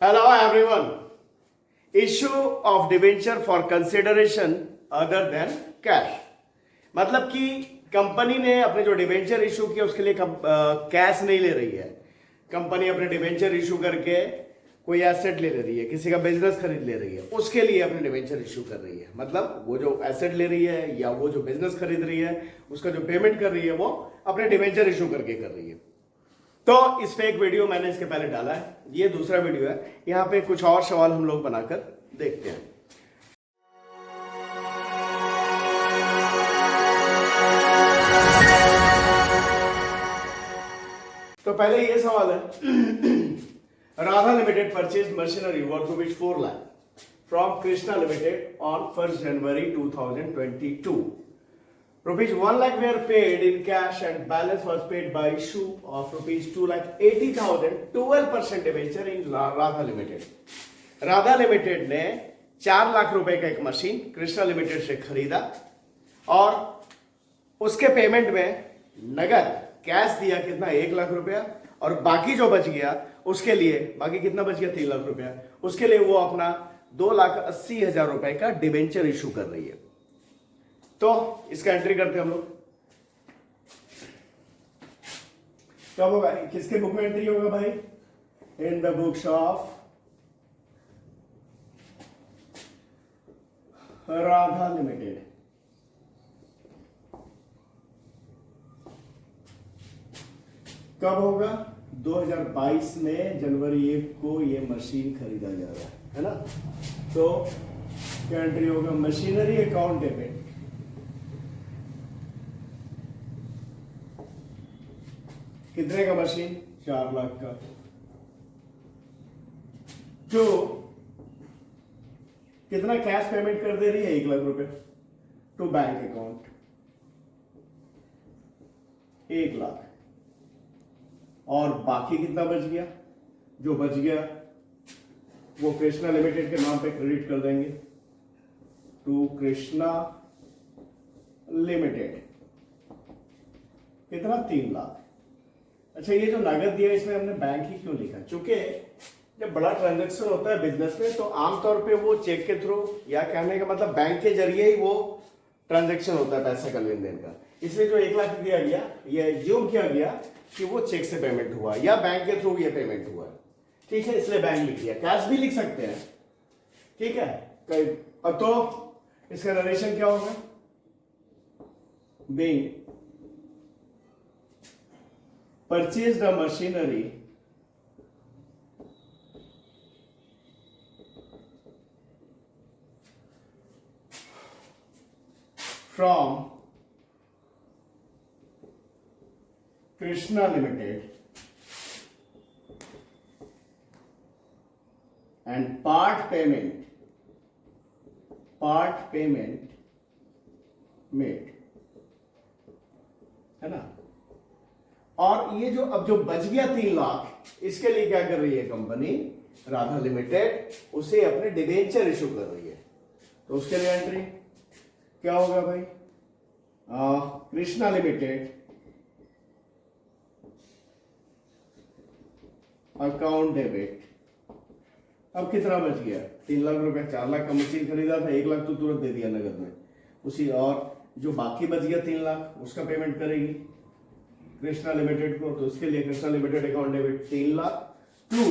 Hello everyone. Issue of debenture for consideration other than cash. मतलब कि company ने अपने जो डिबेंचर इशू किया उसके लिए कैश नहीं ले रही है। कंपनी अपने डिबेंचर इशू करके कोई एसेट ले रही है, किसी का बिजनेस खरीद ले रही है, उसके लिए अपने डिबेंचर इशू कर रही है। मतलब वो जो एसेट ले रही है या वो जो बिजनेस खरीद रही है उसका जो पेमेंट कर रही है वो अपने डिबेंचर इशू करके कर रही है। तो इस पे एक वीडियो मैंने इसके पहले डाला है, ये दूसरा वीडियो है। यहाँ पे कुछ और सवाल हम लोग बनाकर देखते हैं। तो पहले ये सवाल है Radha limited purchase machinery worth ₹4 lakh from Krishna limited on 1st January 2022. ₹1 lakh were paid in cash and balance was paid by issue of ₹2,80,000 12% debenture in Radha limited. Radha limited ने 4 लाख रुपए का एक मशीन कृष्णा लिमिटेड से खरीदा और उसके पेमेंट में नगद कैश दिया कितना 1 लाख रुपया, और बाकी जो बच गया उसके लिए बाकी कितना बच गया 3 लाख रुपया, उसके लिए वो अपना 2,80,000 रुपए का डिबेंचर इशू कर रही है। तो इसका एंट्री करते हैं हम लोग। कब होगा, किसके बुक में एंट्री होगा भाई? In the books of Radha limited. कब होगा? 2022 में जनवरी 1 को ये मशीन खरीदा जा रहा है ना। तो क्या एंट्री होगा? मशीनरी अकाउंट डेबिट कितने का मशीन? 4 लाख का। जो कितना कैश पेमेंट कर दे रही है? 1 लाख रुपए टू बैंक अकाउंट 1 लाख, और बाकी कितना बच गया? जो बच गया वो कृष्णा लिमिटेड के नाम पे क्रेडिट कर देंगे टू कृष्णा लिमिटेड। कितना? 3 लाख। अच्छा, ये जो नगद दिया इसमें हमने बैंक ही क्यों लिखा? क्योंकि जब बड़ा ट्रांजैक्शन होता है बिजनेस में तो आमतौर पे वो चेक के थ्रू, या कहने का मतलब बैंक के जरिए ही वो ट्रांजैक्शन होता है पैसे का लेन देन का। इसलिए जो 1 लाख दिया गया ये एज्यूम किया गया कि वो चेक से पेमेंट हुआ या बैंक के थ्रू ये पेमेंट हुआ है, ठीक है, इसलिए बैंक लिख दिया। कैश भी लिख सकते हैं, ठीक है। अब तो इसका नरेशन क्या होगा? Being purchased a machinery from Krishna Limited and part payment made, है ना। और ये जो अब जो बच गया 3 लाख, इसके लिए क्या कर रही है कंपनी राधा लिमिटेड? उसे अपने डिबेंचर इशू कर रही है। तो उसके लिए एंट्री क्या होगा भाई? Krishna limited account debit. अब कितना बच गया? 3 लाख रुपए। 4 लाख का मशीन खरीदा था, 1 लाख तो तुरंत दे दिया नगद में उसी, और जो बाकी बच गया 3 लाख उसका पेमेंट करेगी कृष्णा लिमिटेड को। तो इसके लिए Krishna limited account debit 3 lakh to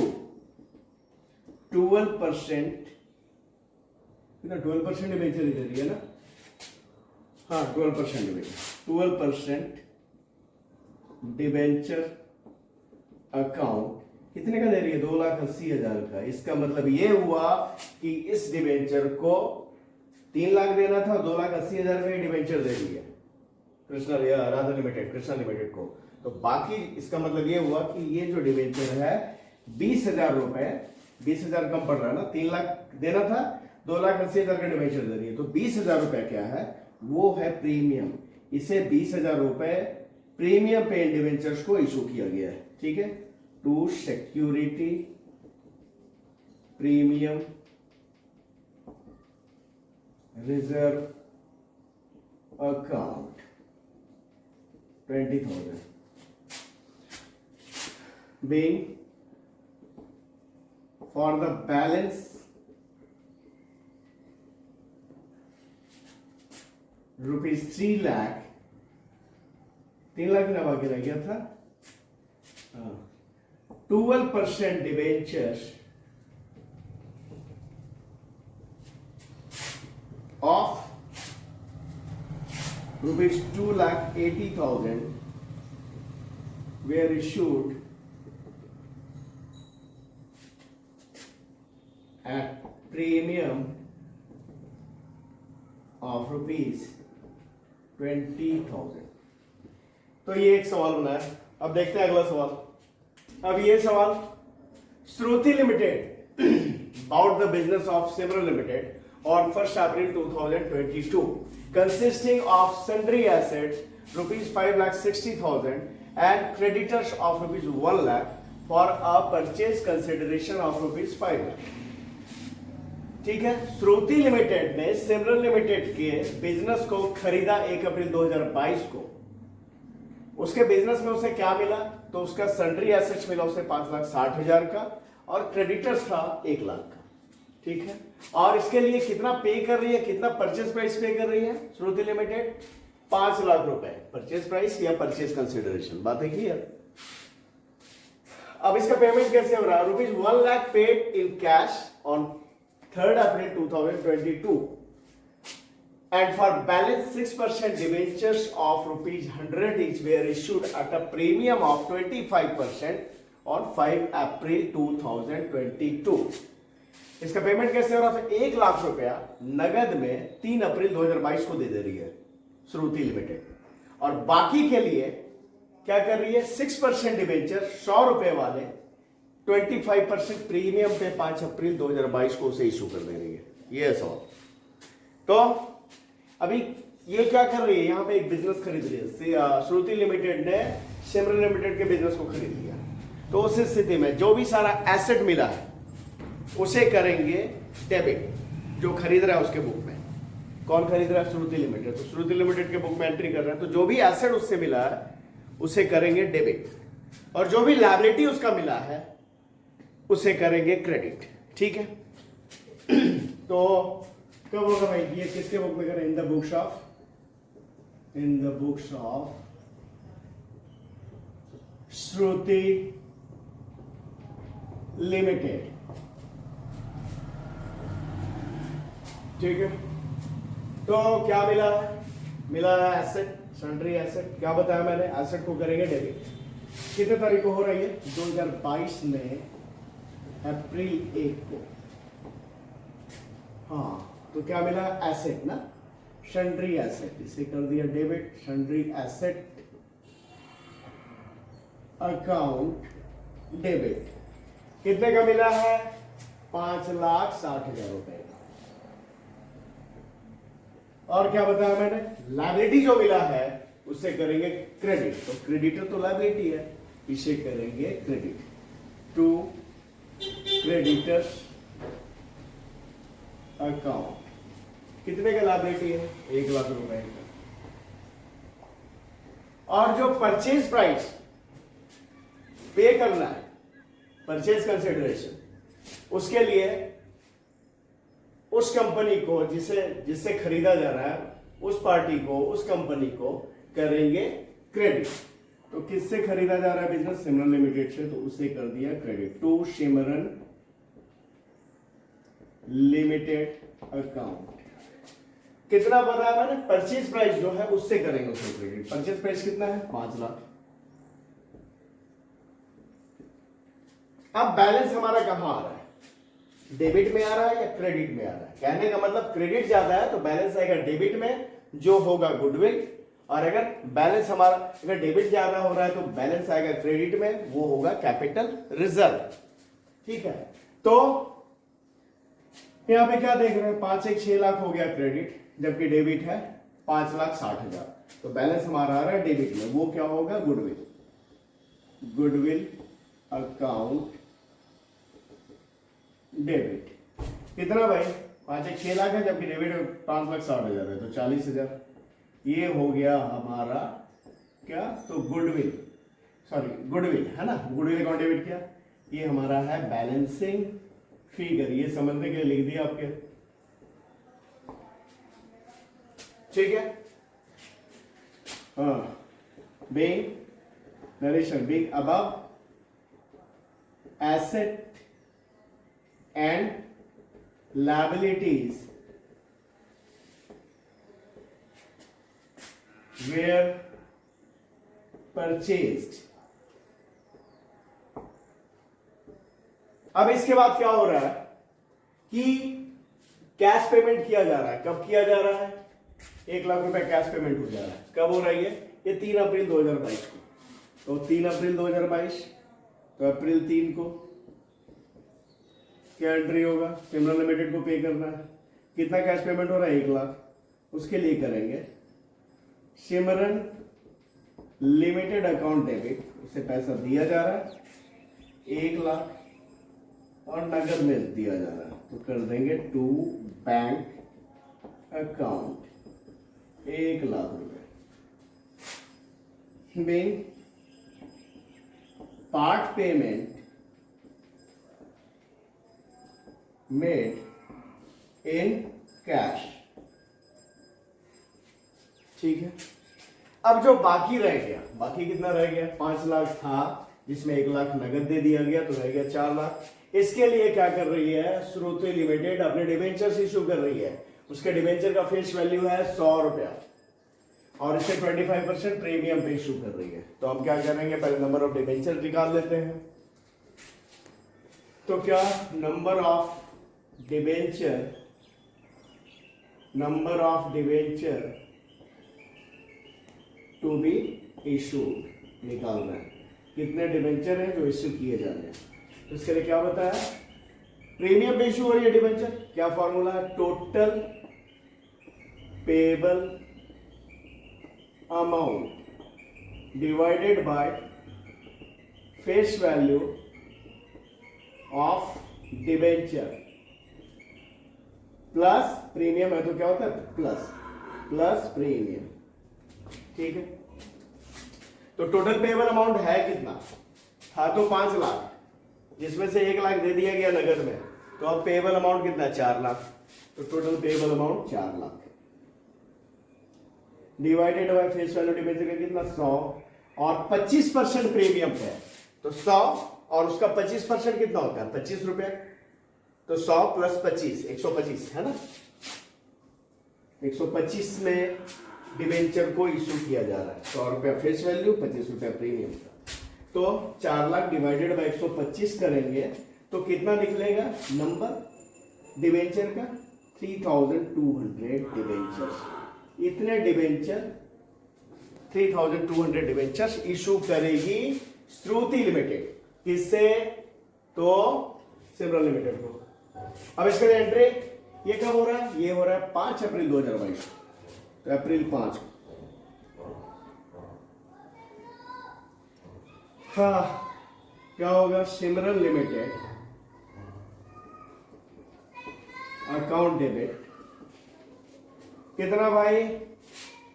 12%, 12% debenture ही दे रही है ना। हाँ, 12% डिबेंचर, 12% डिबेंचर अकाउंट कितने का दे रही है? 2,80,000 का। इसका मतलब ये हुआ कि इस डिबेंचर को 3 लाख देना था, 2,80,000 का डिबेंचर दे रही है कृष्णा राधा लिमिटेड कृष्णा लिमिटेड को। तो बाकी इसका मतलब ये हुआ कि ये जो डिबेंचर है 20,000 रुपए, 20,000 कम पड़ रहा है ना, 3 लाख देना था, 2,80,000 का डिबेंचर दे रही है। तो 20,000 रुपए क्या है? वो है प्रीमियम। इसे 20,000 रुपए प्रीमियम पे डिबेंचर्स को इशू किया गया है, ठीक है, to security premium reserve account 20,000 being for the balance rupees 3 lakh, 3 lakh ना बाकी रह गया था, 12% debentures of rupees 2,80,000 were issued at premium of rupees 20,000। तो ये एक सवाल बना है। अब देखते हैं अगला सवाल। अब ये सवाल, श्रुति limited about the business of Simran Limited on 1st April 2022 consisting of sundry assets rupees 5,60,000 and creditors of rupees 1 lakh for a purchase consideration of rupees 5 lakh। ठीक है, श्रुति लिमिटेड ने सिमरन लिमिटेड के बिजनेस को खरीदा 1 अप्रैल 2022 को। उसके बिजनेस में उसे क्या मिला? तो उसका सन्ड्री एसेट्स मिला उसे 5,60,000 का और क्रेडिटर्स था 1 लाख का। ठीक है, और इसके लिए कितना पे कर रही है, कितना परचेज प्राइस पे कर रही है श्रुति लिमिटेड? 5 लाख रुपए परचेज प्राइस या परचेज कंसिडरेशन। बात है क्लियर? अब इसका पेमेंट कैसे हो रहा है? Rupees 1 lakh paid in cash on 3rd April 2022 and for balance 6% debentures of rupees 100 each were issued at a premium of 25% on 5 April 2022। इसका पेमेंट कैसे हो रहा है? 1 लाख रुपया नगद में 3 अप्रैल 2022 को दे दे रही है श्रुति लिमिटेड, और बाकी के लिए क्या कर रही है? 6% डिबेंचर 100 रुपए वाले 25% प्रीमियम पे 5 अप्रैल 2022 को उसे इशू कर दे रही है। ये सवाल। तो अभी ये क्या कर रही है? यहां पे एक बिजनेस खरीद रही है। श्रुति लिमिटेड ने सिमरन लिमिटेड के बिजनेस को खरीद लिया, तो उस स्थिति में जो भी सारा एसेट मिला है उसे करेंगे डेबिट। जो खरीद रहा है उसके बुक में, कौन खरीद रहा है? श्रुति लिमिटेड। तो श्रुति लिमिटेड के बुक में एंट्री कर रहा है, तो जो भी एसेट उससे मिला है उसे करेंगे डेबिट, और जो भी लायबिलिटी उसका मिला है उसे करेंगे क्रेडिट। ठीक है, तो कब होगा भाई? ये किसके बुक में करें? In the books of Shruti limited. ठीक है, तो क्या मिला है? मिला है एसेट, सन्ड्री एसेट। क्या बताया मैंने? एसेट को करेंगे डेबिट। कितने तारीख को हो रही है? 2022 में अप्रैल 1 को। हाँ, तो क्या मिला? एसेट ना, सन्ड्री एसेट। इसे कर दिया debit. Sundry asset account debit. कितने का मिला है? 5,60,000 रुपए का। और क्या बताया मैंने? लायबिलिटी जो मिला है उससे करेंगे क्रेडिट। तो क्रेडिटर तो लायबिलिटी है, इसे करेंगे क्रेडिट। To creditors account. कितने का लायबिलिटी है? 1 लाख रुपए का। और जो परचेज प्राइस पे करना है, परचेज कंसिडरेशन, उसके लिए उस कंपनी को जिससे खरीदा जा रहा है, उस पार्टी को, उस कंपनी को करेंगे क्रेडिट। तो किससे खरीदा जा रहा है बिजनेस? सिमरन लिमिटेड से, तो उसे कर दिया credit. To Simran limited account. कितना पता है मैंने? परचेज प्राइस जो है उससे करेंगे उसे क्रेडिट। परचेज प्राइस कितना है? 5 लाख। अब बैलेंस हमारा कहां आ रहा है? डेबिट में आ रहा है या क्रेडिट में आ रहा है? कहने का मतलब क्रेडिट ज्यादा है तो बैलेंस आएगा डेबिट में, जो होगा गुडविल। और अगर बैलेंस हमारा, अगर डेबिट ज्यादा हो रहा है तो बैलेंस आएगा क्रेडिट में, वो होगा कैपिटल रिजर्व। ठीक है, तो यहां पे क्या देख रहे हैं? 5 1 6 लाख हो गया क्रेडिट, जबकि डेबिट है 5,60,000। तो बैलेंस हमारा आ रहा है डेबिट में, वो क्या होगा? गुडविल। Goodwill account debit. कितना भाई? 5 1 6 लाख है, जबकि डेबिट 5,60,000 है, तो 40,000। ये हो गया हमारा क्या? तो गुडविल, सॉरी गुडविल है ना, गुडविल अकाउंट डेबिट किया। ये हमारा है बैलेंसिंग फिगर, ये समझने के लिए लिख दिया आपके, ठीक है। हाँ, being narration being above asset and liabilities were purchased। अब इसके बाद क्या हो रहा है कि कैश पेमेंट किया जा रहा है। कब किया जा रहा है? 1,00,000 रुपए कैश पेमेंट हो जा रहा है। कब हो रही है? ये 3 अप्रैल 2022 को। तो 3 अप्रैल 2022, तो अप्रैल 3 को क्या एंट्री होगा? सिमरन लिमिटेड को पे करना है। कितना कैश पेमेंट हो रहा है? 1,00,000। उसके लिए करेंगे सिमरन लिमिटेड अकाउंट डेबिट, उसे पैसा दिया जा रहा है 1,00,000 और नगद में दिया जा रहा है, तो कर देंगे टू बैंक अकाउंट 1,00,000 रुपए। being part payment made in cash। ठीक है। अब जो बाकी रह गया, बाकी कितना रह गया? 5,00,000 था, जिसमें 1,00,000 नगद दे दिया गया, तो रह गया 4,00,000। इसके लिए क्या कर रही है? श्रुति लिमिटेड अपने डिबेंचर्स इशू कर रही है। उसके डिबेंचर का फेस वैल्यू है 100 रुपया और इसे 25% प्रीमियम पे इशू कर रही है। तो हम क्या करेंगे? पहले नंबर ऑफ डिबेंचर निकाल लेते हैं। तो क्या number of debenture to be issued निकालना है। कितने डिबेंचर हैं जो इश्यू किए जाने हैं? तो इसके लिए क्या बताया? प्रीमियम पे इशू हो रही है डिबेंचर। क्या फॉर्मूला है? Total payable amount divided by face value of debenture plus premium है, तो क्या होता है? Plus premium. ठीक है। तो टोटल पेबल अमाउंट है कितना? था तो 5,00,000, जिसमें से 1,00,000 दे दिया गया नगद में, तो अब पेबल अमाउंट कितना है? 4,00,000। तो total payable amount 4,00,000 divided by face value debenture का कितना? 100 और 25% प्रीमियम है, तो 100 और उसका 25% कितना होता है? 25 रुपया। तो 100 प्लस 25 125 है ना। 125 में डिबेंचर को इशू किया जा रहा है। 100 रुपया फेस वैल्यू, 25 रुपया प्रीमियम का। तो 4,00,000 डिवाइडेड बाय 125 करेंगे तो कितना निकलेगा नंबर डिबेंचर का? 3,200 डिबेंचर्स। इतने डिबेंचर 3,200 डिबेंचर्स इशू करेगी श्रुति लिमिटेड। किससे? तो सिमरन लिमिटेड को। अब इसके लिए एंट्री ये कब हो रहा है? ये हो रहा है 5 अप्रैल 2022। तो अप्रैल 5 को। हाँ, क्या होगा? सिमरन लिमिटेड अकाउंट डेबिट कितना भाई?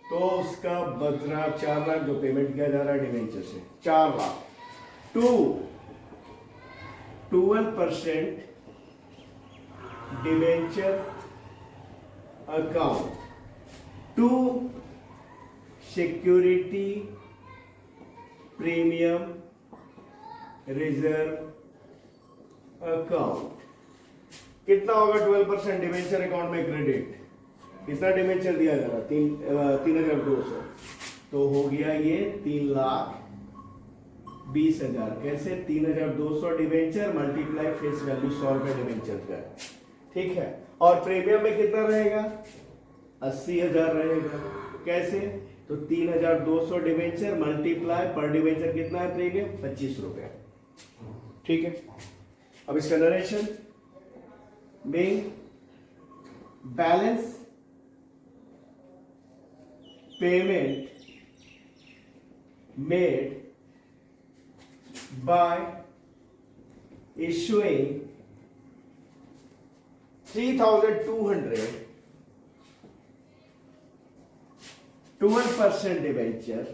तो उसका बदला 4,00,000 जो पेमेंट किया जा रहा है डिबेंचर से, 4,00,000 to 12% debenture account to security premium reserve account. कितना होगा? 12% डिबेंचर अकाउंट में क्रेडिट। कितना डिबेंचर दिया जा रहा है? 3,200। तो हो गया ये 3,20,000। कैसे? 3,200 डिबेंचर मल्टीप्लाई फेस वैल्यू 100 रुपए डिबेंचर का। ठीक है। और प्रीमियम में कितना रहेगा? 80,000 रहेगा। कैसे? तो 3,200 डिबेंचर मल्टीप्लाई पर डिबेंचर कितना है प्रीमियम? 25 रुपए। ठीक है। अब इसका narration being balance payment made by issuing 3,200 12% debenture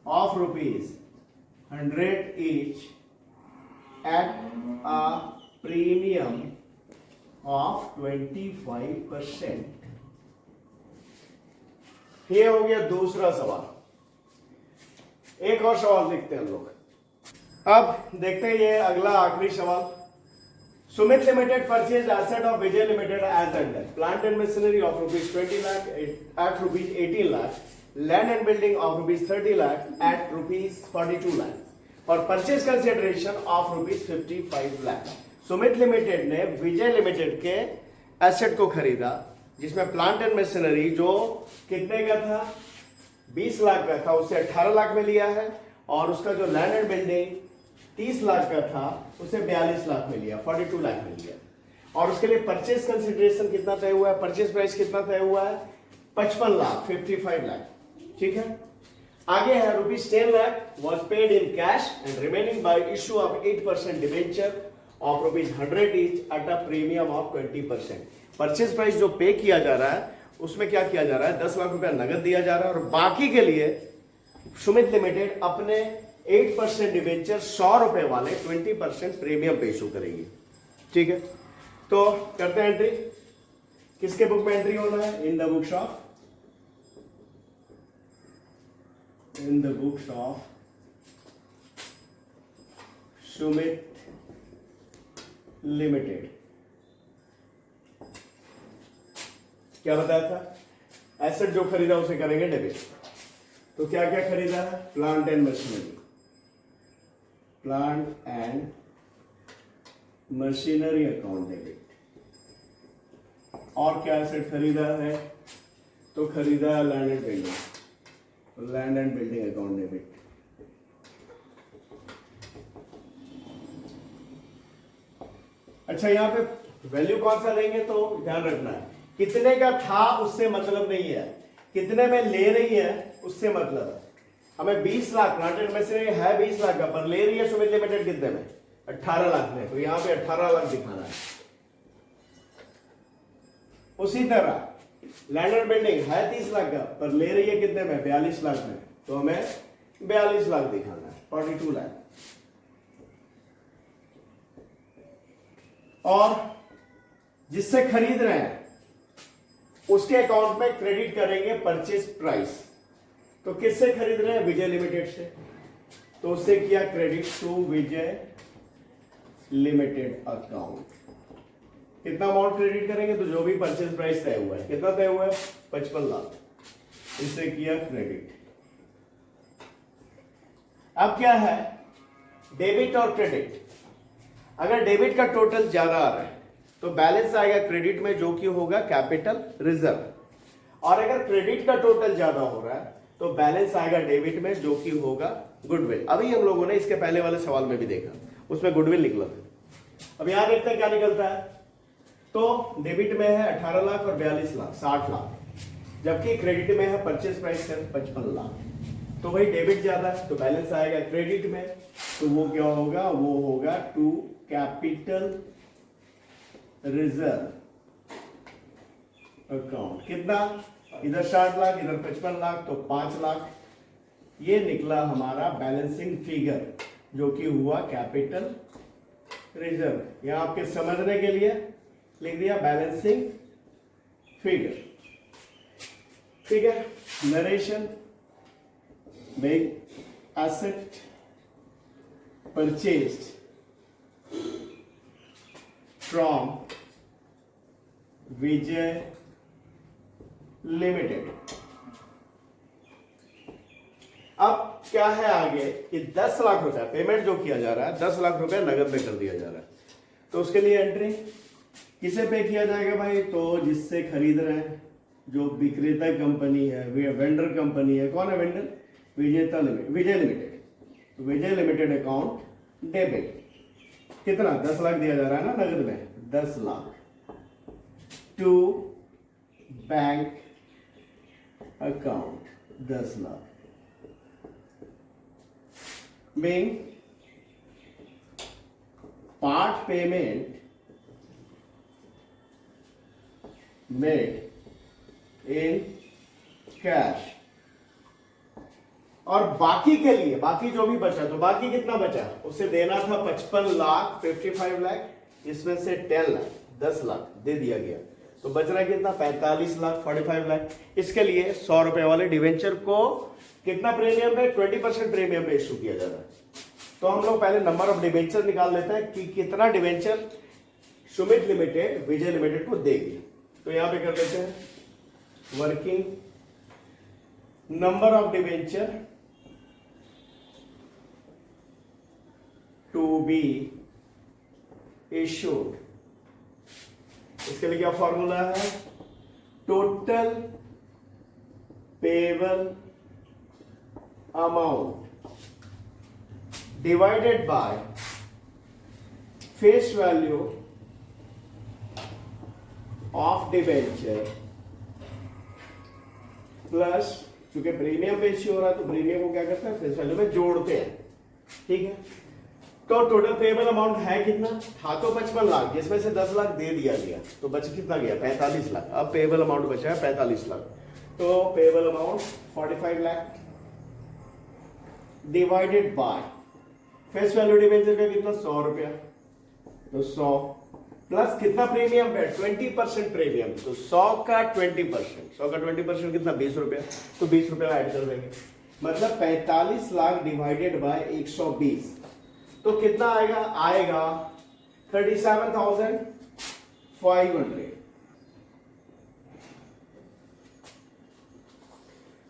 of rupees 100 each at a premium of 25%। ये हो गया दूसरा सवाल। एक और सवाल देखते हैं हम लोग। अब देखते हैं ये अगला आखिरी सवाल। Sumit limited purchase asset of Vijay limited as under plant and machinery of ₹20 lakh at ₹18 lakh, land and building of ₹30 lakh at ₹42 lakh और purchase consideration of ₹55 lakh. Sumit limited ने विजय लिमिटेड के एसेट को खरीदा जिसमें प्लांट एंड मशीनरी जो कितने का था, 20 लाख का था, उसे 18 लाख में लिया है और उसका जो लैंड एंड बिल्डिंग 30 लाख का था उसे 42 लाख में लिया, 42 लाख में लिया। और उसके लिए परचेज कंसिडरेशन कितना तय हुआ है, परचेज प्राइस कितना तय हुआ है, 55 लाख, 55 लाख। ठीक है, आगे है ₹10 lakh was paid in cash and remaining bye issue of 8% debenture of ₹100 each at a premium of 20%। Purchase price जो पे किया जा रहा है उसमें क्या किया जा रहा है, 10 लाख रुपया नगद दिया जा रहा है और बाकी के लिए सुमित लिमिटेड अपने 8% डिबेंचर ₹100 वाले 20% प्रीमियम पे इशू करेगी। ठीक है, तो करते हैं एंट्री। किसके बुक में एंट्री होना है, in the books of Sumit limited. क्या बताया था, एसेट जो खरीदा उसे करेंगे डेबिट। तो क्या क्या खरीदा है, plant and machinery, plant and machinery account debit. और क्या एसेट खरीदा है, तो खरीदा है land and building, land and building account debit. अच्छा, यहां पे वैल्यू कौन सा लेंगे, तो ध्यान रखना है कितने का था उससे मतलब नहीं है, कितने में ले रही है उससे मतलब है। हमें 20 लाख प्लांट एंड मशीनरी है 20 लाख का, पर ले रही है सुमित लिमिटेड कितने में, 18 लाख में, तो यहां पे 18 लाख दिखाना है। उसी तरह लैंड एंड बिल्डिंग है 30 लाख का, पर ले रही है कितने में, 42 लाख में, तो हमें 42 लाख दिखाना है, 42 लाख। और जिससे खरीद रहे हैं उसके अकाउंट में क्रेडिट करेंगे परचेज प्राइस। तो किससे खरीद रहे हैं, विजय लिमिटेड से, तो उससे किया credit to Vijay limited account. कितना अमाउंट क्रेडिट करेंगे, तो जो भी परचेज प्राइस तय हुआ है, कितना तय हुआ है, 55 लाख, इससे किया क्रेडिट। अब क्या है, डेबिट और क्रेडिट। अगर डेबिट का टोटल ज्यादा आ रहा है तो बैलेंस आएगा क्रेडिट में जो कि होगा कैपिटल रिजर्व, और अगर क्रेडिट का टोटल ज्यादा हो रहा है तो बैलेंस आएगा डेबिट में जो कि होगा गुडविल। अभी हम लोगों ने इसके पहले वाले सवाल में भी देखा, उसमें गुडविल निकला था। अब यहां देखते हैं क्या निकलता है, तो डेबिट में है 18 लाख और 42 लाख, 60 लाख, जबकि क्रेडिट में है परचेज प्राइस सिर्फ 55 लाख। तो भाई डेबिट ज्यादा है तो बैलेंस आएगा क्रेडिट में, तो वो क्या होगा, वो होगा टू कैपिटल रिजर्व अकाउंट। कितना, इधर 60 लाख इधर 55 लाख, तो 5 लाख। ये निकला हमारा बैलेंसिंग फिगर जो कि हुआ कैपिटल रिजर्व। यहां आपके समझने के लिए लिख दिया बैलेंसिंग फिगर। ठीक है, narration make asset purchased from Vijay limited. अब क्या है आगे कि 10 लाख रुपया पेमेंट जो किया जा रहा है, 10 लाख रुपया नगद में कर दिया जा रहा है। तो उसके लिए एंट्री किसे पे किया जाएगा भाई, तो जिससे खरीद रहे हैं, जो विक्रेता कंपनी है, वेंडर कंपनी है। कौन है वेंडर, विजय limited. Vijay limited account debit. कितना, 10 लाख दिया जा रहा है ना नगद में, 10 lakh to bank account, 10 lakh being part payment made in cash और बाकी के लिए, बाकी जो भी बचा, तो बाकी कितना बचा, उसे देना था 55 लाख 55 लाख, इसमें से 10 लाख 10 लाख दे दिया गया, तो बच रहा कितना 45 लाख 45 लाख। इसके लिए 100 रुपए वाले डिवेंचर को कितना प्रीमियम पे, 20% प्रीमियम पे इशू किया जा रहा है। तो हम लोग पहले नंबर ऑफ डिवेंचर निकाल लेते हैं कि कितना debenture Sumit limited Vijay limited को देगी। तो यहां पे कर लेते हैं working number of debenture to be issued. इसके लिए क्या फॉर्मूला है, total payable amount divided by face value of debenture plus, क्योंकि प्रीमियम पे इश्यू हो रहा है तो प्रीमियम को क्या करते हैं फेस वैल्यू में जोड़ते हैं। ठीक है, तो टोटल पेएबल अमाउंट है कितना, था तो 55 लाख, जिसमें से 10 लाख दे दिया गया, तो बच कितना गया 45 लाख। अब पेएबल अमाउंट बचा है 45 लाख, तो payable amount 45 lakh divided by face value debenture का कितना 100 रुपया, तो 100 प्लस कितना प्रीमियम है 20% प्रीमियम, तो 100 का 20% कितना 20 रुपया, तो 20 रुपया ऐड कर देंगे, मतलब 45 लाख डिवाइडेड बाय 120, तो कितना आएगा, आएगा 37,500।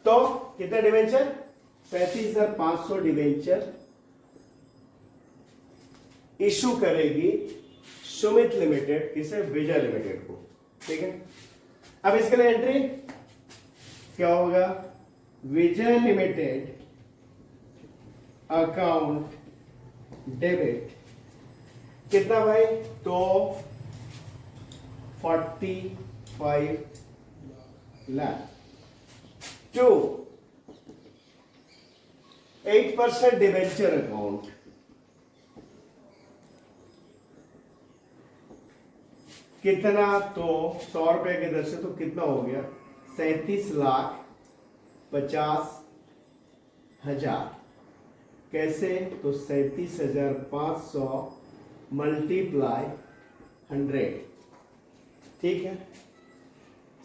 तो कितने डिवेंचर, 37,500 डिवेंचर इशू करेगी सुमित लिमिटेड, किसे, विजय लिमिटेड को। ठीक है, अब इसके लिए एंट्री क्या होगा, विजय लिमिटेड अकाउंट डेबिट कितना भाई, तो 45 लाख टू 8% डिवेंचर अकाउंट कितना, तो 100 रुपए के दर से तो कितना हो गया 37,50,000। कैसे, तो 37,500 मल्टीप्लाई 100। ठीक है,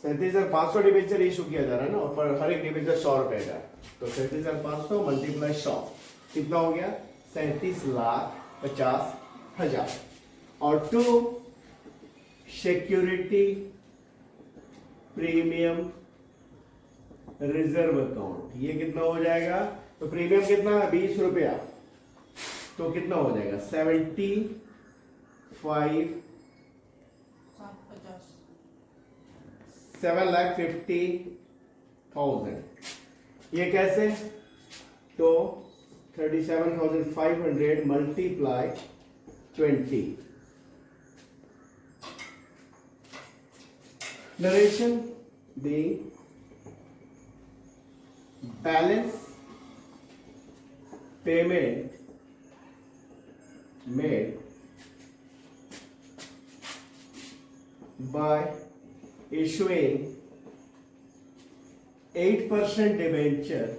37,500 डिवेंचर इशू किया जा रहा है ना, और पर हर एक डिवेंचर 100 रुपए का, तो 37,500 मल्टीप्लाई 100 कितना हो गया 37,50,000। और to security premium reserve account, ये कितना हो जाएगा, तो प्रीमियम कितना है 20 रुपया, तो कितना हो जाएगा 7,50,000। ये कैसे, तो 37,500 multiply 20। Narration the balance payment made by issuing 8% debenture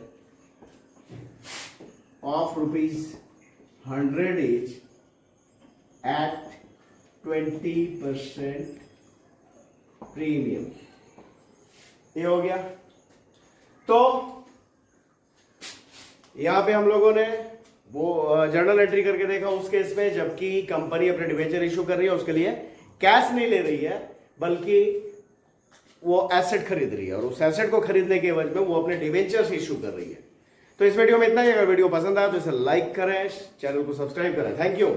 of ₹100 each at 20% premium. ये हो गया। तो यहां पे हम लोगों ने वो जर्नल एंट्री करके देखा उस केस में, जबकि कंपनी अपने डिवेंचर इशू कर रही है, उसके लिए कैश नहीं ले रही है बल्कि वो एसेट खरीद रही है, और उस एसेट को खरीदने के एवज में वो अपने डिवेंचर्स इशू कर रही है। तो इस वीडियो में इतना ही। अगर वीडियो पसंद आया तो इसे लाइक करें, चैनल को सब्सक्राइब करें। Thank you.